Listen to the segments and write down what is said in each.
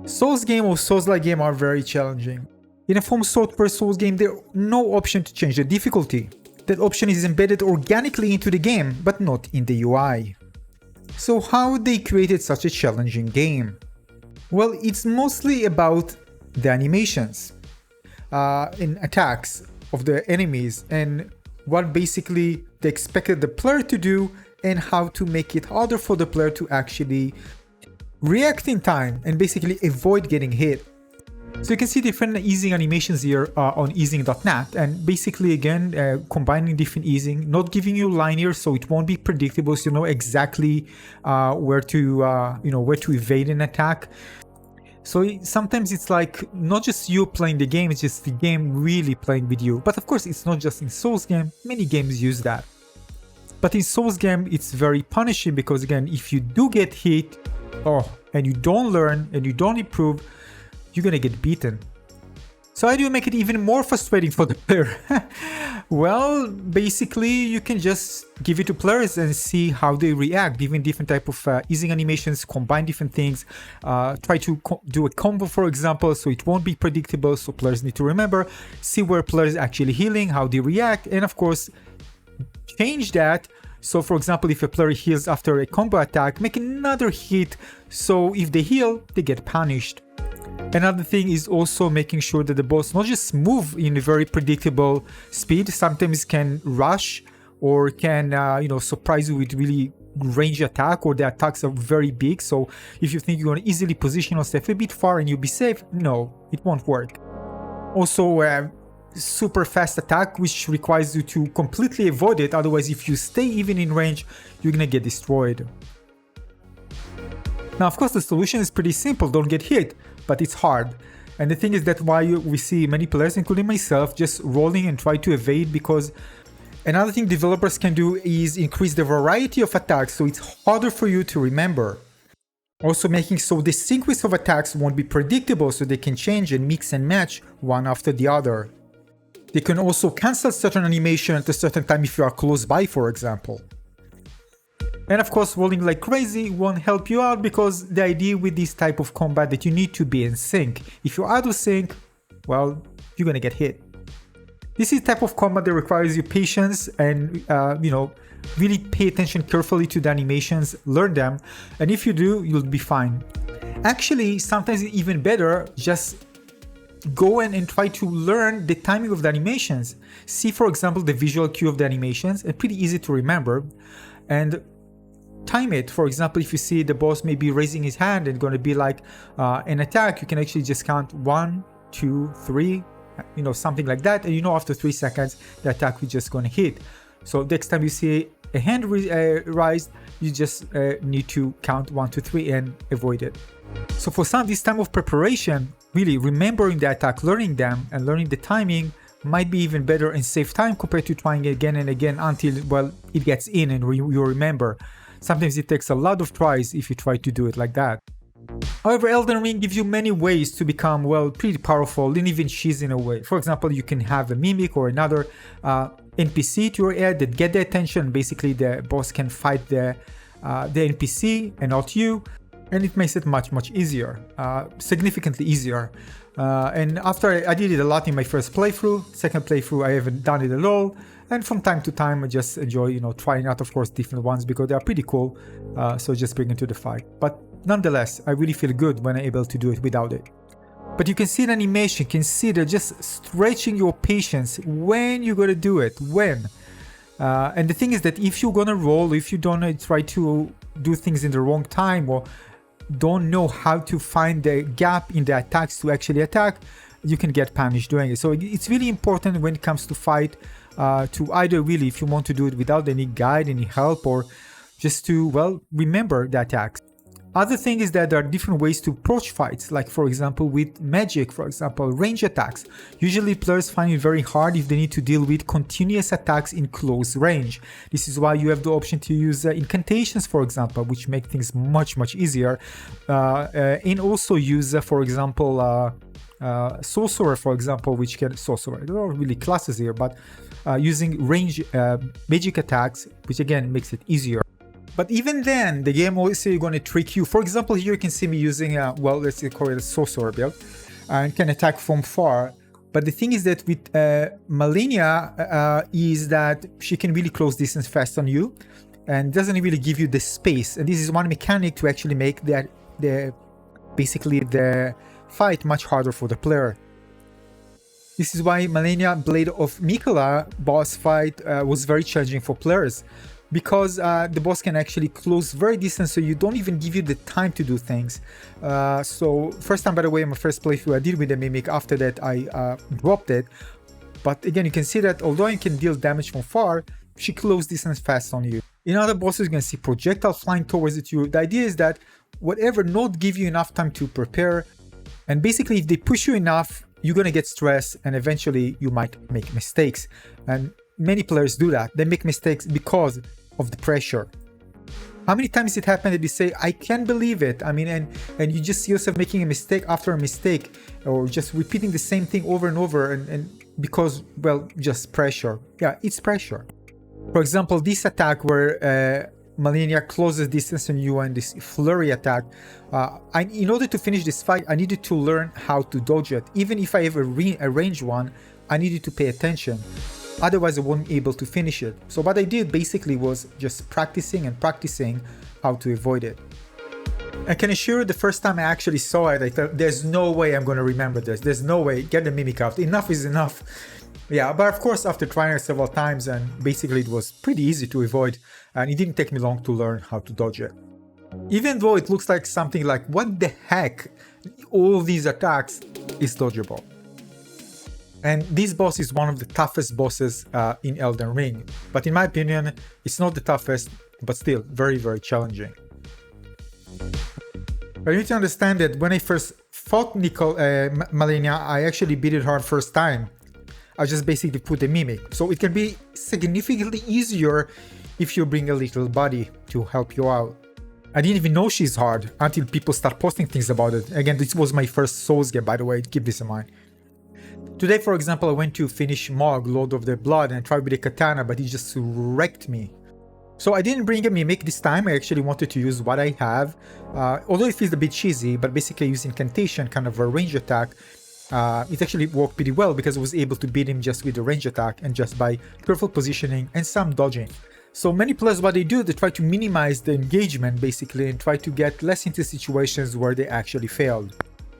Souls game or Souls-like game are very challenging. In a FromSoftware Souls game, there's no option to change the difficulty. That option is embedded organically into the game, but not in the UI. So how they created such a challenging game? Well, it's mostly about the animations in attacks of the enemies and what basically they expected the player to do and how to make it harder for the player to actually react in time and basically avoid getting hit. So you can see different easing animations here on easing.net, and basically again combining different easing, not giving you linear so it won't be predictable, so you know exactly where to evade an attack. So sometimes it's like not just you playing the game, it's just the game really playing with you. But of course it's not just in Souls game, many games use that. But in Souls game it's very punishing because again, if you do get hit, and you don't learn and you don't improve, you're gonna get beaten. So how do you make it even more frustrating for the player? Well, basically you can just give it to players and see how they react, giving different type of easing animations, combine different things, try to do a combo for example, so it won't be predictable, so players need to remember, see where players actually healing, how they react, and of course change that. So for example, if a player heals after a combo attack, make another hit, so if they heal, they get punished. Another thing is also making sure that the boss not just move in a very predictable speed, sometimes can rush or can surprise you with really range attack, or the attacks are very big, so if you think you're going to easily position yourself a bit far and you'll be safe, no, it won't work. Also super fast attack which requires you to completely avoid it, otherwise if you stay even in range you're gonna get destroyed. Now of course the solution is pretty simple, don't get hit, but it's hard. And the thing is that why we see many players, including myself, just rolling and try to evade, because another thing developers can do is increase the variety of attacks so it's harder for you to remember. Also making so the sequence of attacks won't be predictable, so they can change and mix and match one after the other. They can also cancel certain animation at a certain time if you are close by, for example. And of course, rolling like crazy won't help you out, because the idea with this type of combat that you need to be in sync. If you're out of sync, well, you're gonna get hit. This is the type of combat that requires you patience and, really pay attention carefully to the animations, learn them, and if you do, you'll be fine. Actually, sometimes it's even better, just go in and try to learn the timing of the animations. See, for example, the visual cue of the animations, it's pretty easy to remember, and time it. For example, if you see the boss maybe raising his hand and going to be like an attack, you can actually just count 1, 2, 3, something like that, and after 3 seconds the attack is just going to hit. So next time you see a hand raised, you just need to count 1, 2, 3 and avoid it. So for this time of preparation, really remembering the attack, learning them and learning the timing might be even better and save time compared to trying again and again until, well, it gets in and you remember. Sometimes it takes a lot of tries if you try to do it like that. However, Elden Ring gives you many ways to become, well, pretty powerful and even cheesy in a way. For example, you can have a mimic or another NPC to your aid that get the attention. Basically, the boss can fight the NPC and not you, and it makes it much easier, significantly easier. And after I did it a lot in my first playthrough, second playthrough I haven't done it at all, and from time to time I just enjoy trying out, of course, different ones because they are pretty cool, so just bring it to the fight. But nonetheless, I really feel good when I'm able to do it without it. But you can see the animation, consider just stretching your patience when you're gonna do it, when. And the thing is that if you're gonna roll, if you don't try to do things in the wrong time or don't know how to find the gap in the attacks to actually attack, you can get punished doing it. So it's really important when it comes to fight to either really, if you want to do it without any guide, any help, or just to, well, remember the attacks. Other thing is that there are different ways to approach fights, like for example with magic, for example range attacks. Usually players find it very hard if they need to deal with continuous attacks in close range. This is why you have the option to use incantations, for example, which make things much easier, and also use for example sorcerer, for example, which can sorcerer, there are really classes here, but using range magic attacks, which again makes it easier. But even then, the game always is going to trick you. For example, here you can see me using a, well, let's call it a sorcerer build, and can attack from far. But the thing is that with Malenia is that she can really close distance fast on you, and doesn't really give you the space. And this is one mechanic to actually make basically the fight much harder for the player. This is why Malenia Blade of Mikola boss fight was very challenging for players, because the boss can actually close very distance, so you don't even give you the time to do things. So first time, by the way, my first playthrough I did with the Mimic. After that I dropped it. But again, you can see that although you can deal damage from far, she closes distance fast on you. In other bosses, you can see projectile flying towards it. The idea is that whatever not give you enough time to prepare, and basically if they push you enough, you're gonna get stressed, and eventually you might make mistakes. And many players do that. They make mistakes because of the pressure. How many times it happened that you say, I can't believe it? I mean, and you just see yourself making a mistake after a mistake, or just repeating the same thing over and over, and because, well, just pressure. Yeah, it's pressure. For example, this attack where Malenia closes distance on you, and this flurry attack, in order to finish this fight, I needed to learn how to dodge it. Even if I have a range one, I needed to pay attention. Otherwise, I wouldn't be able to finish it. So what I did basically was just practicing and practicing how to avoid it. I can assure you, the first time I actually saw it, I thought, there's no way I'm going to remember this. There's no way. Get the Mimic out. Enough is enough. Yeah, but of course, after trying it several times, and basically it was pretty easy to avoid, and it didn't take me long to learn how to dodge it. Even though it looks like something like, what the heck, all these attacks is dodgeable. And this boss is one of the toughest bosses in Elden Ring. But in my opinion, it's not the toughest, but still very, very challenging. But you need to understand that when I first fought Malenia, I actually beat it hard first time. I just basically put a Mimic. So it can be significantly easier if you bring a little buddy to help you out. I didn't even know she's hard until people start posting things about it. Again, this was my first Souls game, by the way, keep this in mind. Today, for example, I went to finish Mog, Lord of the Blood, and I tried with a katana, but he just wrecked me. So I didn't bring a Mimic this time. I actually wanted to use what I have. Although it feels a bit cheesy, but basically using Incantation, kind of a range attack, it actually worked pretty well because I was able to beat him just with a range attack and just by careful positioning and some dodging. So many players, what they do, they try to minimize the engagement basically and try to get less into situations where they actually failed.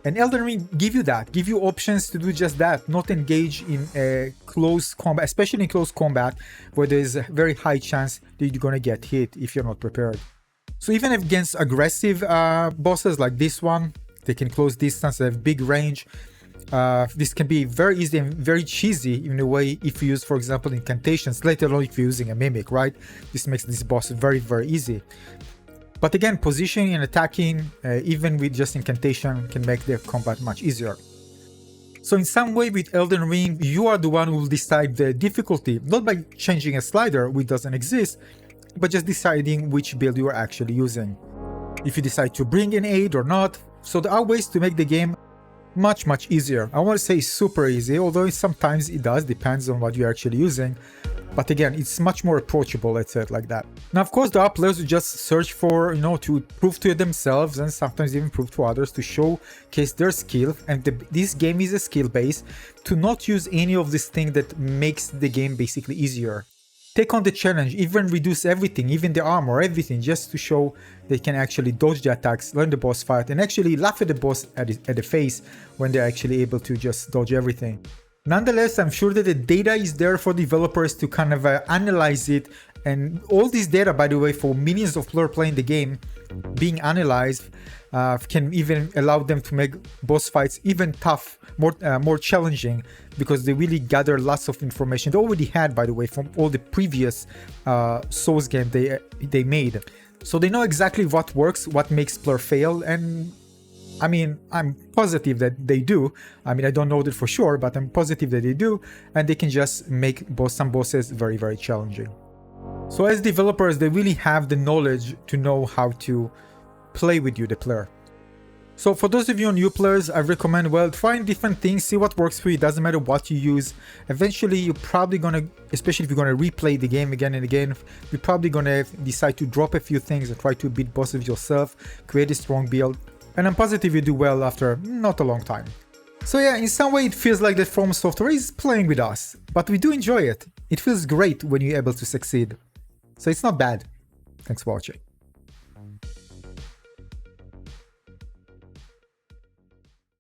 And Elden Ring give you that, give you options to do just that, not engage in close combat, especially in close combat where there's a very high chance that you're gonna get hit if you're not prepared. So even against aggressive bosses like this one, they can close distance, they have big range. This can be very easy and very cheesy in a way if you use, for example, incantations, let alone if you're using a Mimic, right? This makes this boss very, very easy. But again, positioning and attacking, even with just incantation, can make the combat much easier. So in some way with Elden Ring, you are the one who will decide the difficulty, not by changing a slider, which doesn't exist, but just deciding which build you are actually using. If you decide to bring an aid or not. So there are ways to make the game much, much easier. I want to say super easy, although sometimes it does, depends on what you're actually using. But again, it's much more approachable, let's say it like that. Now, of course, there are players who just search for, to prove to themselves and sometimes even prove to others to showcase their skill. And this game is a skill base to not use any of this thing that makes the game basically easier. Take on the challenge, even reduce everything, even the armor, everything, just to show they can actually dodge the attacks, learn the boss fight, and actually laugh at the boss at the face when they're actually able to just dodge everything. Nonetheless, I'm sure that the data is there for developers to kind of analyze it, and all this data, by the way, for millions of players playing the game, being analyzed, can even allow them to make boss fights even tough, more challenging, because they really gather lots of information they already had, by the way, from all the previous Souls games they made. So they know exactly what works, what makes player fail, and I mean, I'm positive that they do. I mean, I don't know that for sure, but I'm positive that they do, and they can just make some bosses very, very challenging. So as developers, they really have the knowledge to know how to play with you, the player. So for those of you new players, I recommend, well, trying different things, see what works for you. It doesn't matter what you use. Eventually, you're probably gonna, especially if you're gonna replay the game again and again, you're probably gonna decide to drop a few things and try to beat bosses yourself, create a strong build. And I'm positive you do well after not a long time. So yeah, in some way it feels like that FromSoftware is playing with us, but we do enjoy it. It feels great when you're able to succeed. So it's not bad. Thanks for watching.